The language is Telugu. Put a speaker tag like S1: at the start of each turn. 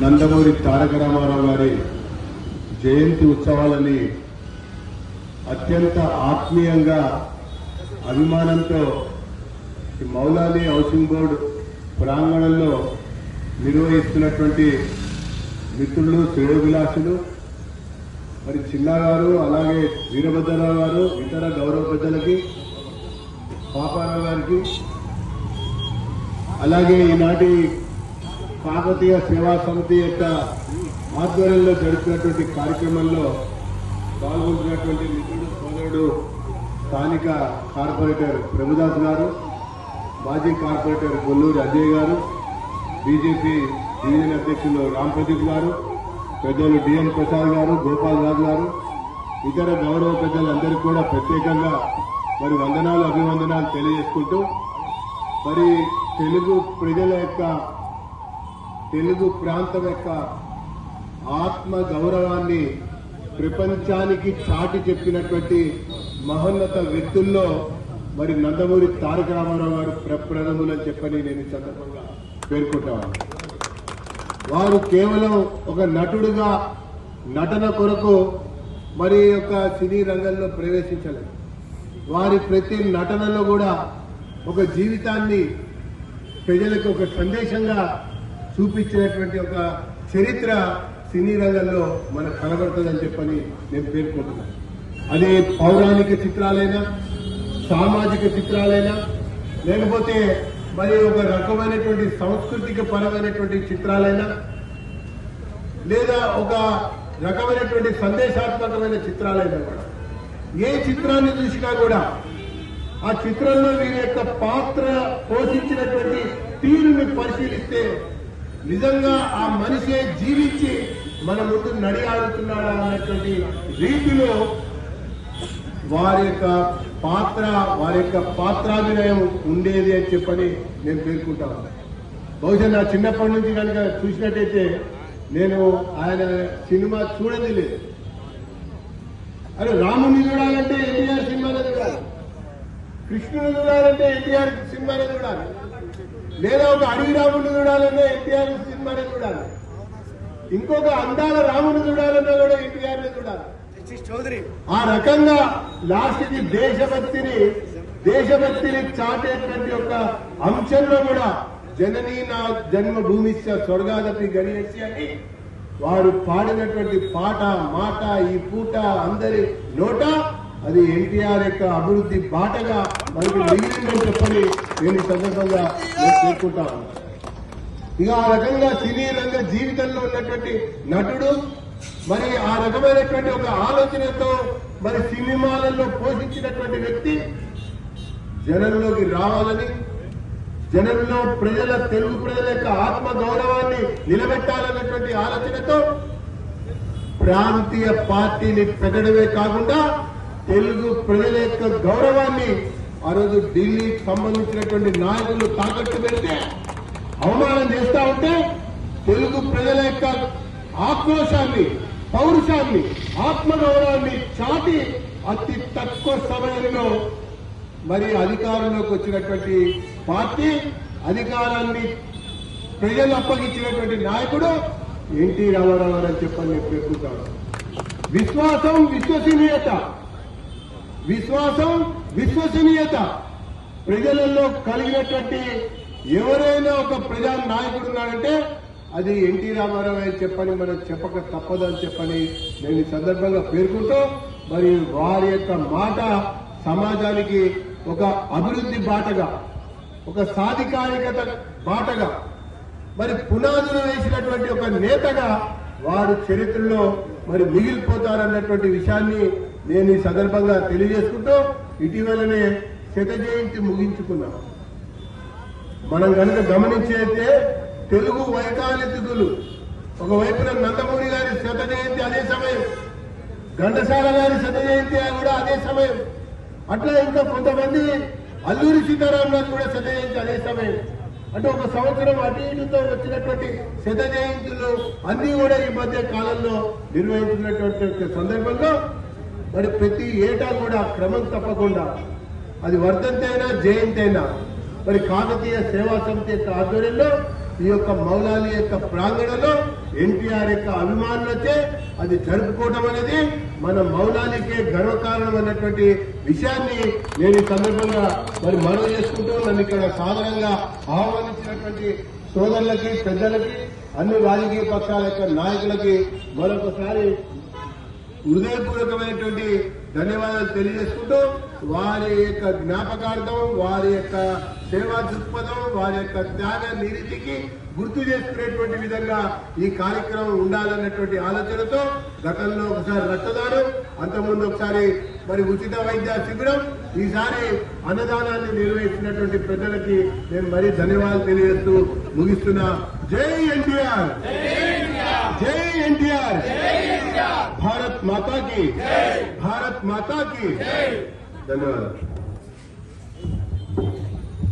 S1: నందమూరి తారక రామారావు గారి జయంతి ఉత్సవాలని అత్యంత ఆత్మీయంగా అభిమానంతో మౌలాలి హౌసింగ్ బోర్డు ప్రాంగణంలో నిర్వహిస్తున్నటువంటి మిత్రులు శ్రేయోభిలాషులు మరి చిన్నగారు అలాగే వీరభద్రరావు గారు ఇతర గౌరవ పెద్దలకి పాపారావు గారికి అలాగే ఈనాటి కాకతీయ సేవా సమితి యొక్క ఆధ్వర్యంలో జరుగుతున్నటువంటి కార్యక్రమంలో పాల్గొంటున్నటువంటి మిత్రుడు సోదరుడు స్థానిక కార్పొరేటర్ ప్రభుదాస్ గారు, మాజీ కార్పొరేటర్ గొల్లూరి అజయ్ గారు, బీజేపీ డివిజన్ అధ్యక్షులు రామ్ ప్రదీప్ గారు, పెద్దలు డిఎన్ ప్రసాద్ గారు, గోపాల్ రాజు గారు, ఇతర గౌరవ పెద్దలందరికీ కూడా ప్రత్యేకంగా మరి వందనాలు అభివందనాలు తెలియజేసుకుంటూ మరి తెలుగు ప్రజల యొక్క తెలుగు ప్రాంతం యొక్క ఆత్మ గౌరవాన్ని ప్రపంచానికి చాటి చెప్పినటువంటి మహోన్నత వ్యక్తుల్లో మరి నందమూరి తారక రామారావు గారు ప్రప్రథములని చెప్పని నేను ఈ సందర్భంగా పేర్కొంటాను. వారు కేవలం ఒక నటుడుగా నటన కొరకు మరి యొక్క సినీ రంగంలో ప్రవేశించలేదు. వారి ప్రతి నటనలో కూడా ఒక జీవితాన్ని ప్రజలకు ఒక సందేశంగా చూపించినటువంటి ఒక చరిత్ర సినీ రంగంలో మనకు కనబడుతుందని చెప్పని నేను పేర్కొంటున్నాను. అదే పౌరాణిక చిత్రాలైనా, సామాజిక చిత్రాలైనా, లేకపోతే మరి ఒక రకమైనటువంటి సాంస్కృతిక పరమైనటువంటి చిత్రాలైనా, లేదా ఒక రకమైనటువంటి సందేశాత్మకమైన చిత్రాలైనా కూడా ఏ చిత్రాన్ని చూసినా కూడా ఆ చిత్రంలో వీరి యొక్క పాత్ర పోషించినటువంటి తీరుని పరిశీలిస్తే నిజంగా ఆ మనిషే జీవించి మన ముందు నడియాడుతున్నాడా అన్నటువంటి రీతిలో వారి యొక్క పాత్రాభినయం ఉండేది అని చెప్పని నేను పేర్కొంటాను. బహుశా నా చిన్నప్పటి నుంచి కనుక చూసినట్టయితే నేను ఆయన సినిమా చూడది లేదు. అరే రాముని చూడాలంటే ఎన్టీఆర్ సినిమానే చూడాలి, కృష్ణుని చూడాలంటే ఎన్టీఆర్ సినిమానే చూడాలి, లేదా ఒక అడవి రాముని చూడాలన్నా ఎన్టీఆర్ సినిమానే చూడాలి, ఇంకొక అందాల రాముని చూడాలన్నా కూడా ఎన్టీఆర్నే చూడాలి. ఆ రకంగా లాస్ట్కి దేశభక్తిని చాటేటువంటి ఒక అంశంలో కూడా జననీ నా జన్మభూమి స్వర్గాదపి గణేసి అని వారు పాడినటువంటి పాట మాట ఈ పూట అందరి నోట అది ఎన్టీఆర్ యొక్క అభివృద్ధి బాటగా మనకు మిగిలిందని చెప్పని నేను ఈ సందర్భంగా పేర్కొంటాను. ఇక ఆ రకంగా సినీ రంగ జీవితంలో ఉన్నటువంటి నటుడు మరి ఆ రకమైనటువంటి ఒక ఆలోచనతో మరి సినిమాలలో పోషించినటువంటి వ్యక్తి జనంలోకి రావాలని, జనంలో తెలుగు ప్రజల యొక్క ఆత్మ గౌరవాన్ని నిలబెట్టాలన్నటువంటి ఆలోచనతో ప్రాంతీయ పార్టీని పెట్టడమే కాకుండా తెలుగు ప్రజల యొక్క గౌరవాన్ని ఆ రోజు ఢిల్లీకి సంబంధించినటువంటి నాయకులు తాకట్టు పెడితే అవమానం చేస్తా ఉంటే తెలుగు ప్రజల యొక్క ఆక్రోశాన్ని, పౌరుషాన్ని, ఆత్మగౌరవాన్ని చాటి అతి తక్కువ సమయంలో మరి అధికారంలోకి వచ్చినటువంటి పార్టీ, అధికారాన్ని ప్రజలు అప్పగించినటువంటి నాయకుడు ఎన్టీ రామారావు అని చెప్పని నేను పేర్కొంటాను. విశ్వసనీయత ప్రజలలో కలిగినటువంటి ఎవరైనా ఒక ప్రజా నాయకుడు ఉన్నాడంటే అది ఎన్టీ రామారావు అని చెప్పని మనం చెప్పక తప్పదని చెప్పని నేను ఈ సందర్భంగా పేర్కొంటూ మరి వారి యొక్క మాట సమాజానికి ఒక అభివృద్ధి బాటగా, ఒక సాధికారికత బాటగా మరి పునాదులు వేసినటువంటి ఒక నేతగా వారు చరిత్రలో మరి మిగిలిపోతారన్నటువంటి విషయాన్ని నేను ఈ సందర్భంగా తెలియజేసుకుంటూ ఇటీవలనే శత జయంతి ముగించుకున్నాం. మనం కనుక గమనించైతే తెలుగు వైతాళికులు ఒకవైపున నందమూరి గారి శత జయంతి అదే సమయం, ఘంటసాల గారి శత జయంతి కూడా అదే సమయం, అట్లా ఇంకా కొంతమంది అల్లూరి సీతారామరాజు కూడా శత జయంతి అదే సమయం. అంటే ఒక సంవత్సరం అటు ఇటుతో వచ్చినటువంటి శత జయంతులు అన్ని కూడా ఈ మధ్య కాలంలో నిర్వహించినటువంటి సందర్భంలో మరి ప్రతి ఏటా కూడా క్రమం తప్పకుండా అది వర్ధంతి అయినా జయంతి అయినా మరి కాకతీయ సేవా సమితి యొక్క ఆధ్వర్యంలో ఈ యొక్క మౌలాలి యొక్క ప్రాంగణంలో ఎన్టీఆర్ యొక్క అభిమానులచే అది జరుపుకోవడం అనేది మన మౌలాలికే గర్వకారణం అన్నటువంటి విషయాన్ని నేను ఈ సందర్భంగా మరి మనవి చేసుకుంటూ నన్ను ఇక్కడ సాధారణంగా ఆహ్వానించినటువంటి సోదరులకి పెద్దలకి అన్ని రాజకీయ పక్షాల యొక్క నాయకులకి మరొకసారి హృదయపూర్వకమైనటువంటి ధన్యవాదాలు తెలియజేసుకుంటూ వారి యొక్క జ్ఞాపకార్థం వారి యొక్క సేవా దృక్పథం వారి యొక్క త్యాగ నిరీతికి గుర్తు చేసుకునేటువంటి విధంగా ఈ కార్యక్రమం ఉండాలన్నటువంటి ఆలోచనతో గతంలో ఒకసారి రక్తదానం, అంతకుముందు ఒకసారి మరి ఉచిత వైద్య శిబిరం, ఈసారి అన్నదానాన్ని నిర్వహించినటువంటి పెద్దలకి నేను మరీ ధన్యవాదాలు తెలియజేస్తూ ముగిస్తున్నా. జై ఎన్టీఆర్, జై ఎన్టీఆర్, భారత్ మాతా की, భారత్ మాతా की. ధన్యవాదాలు.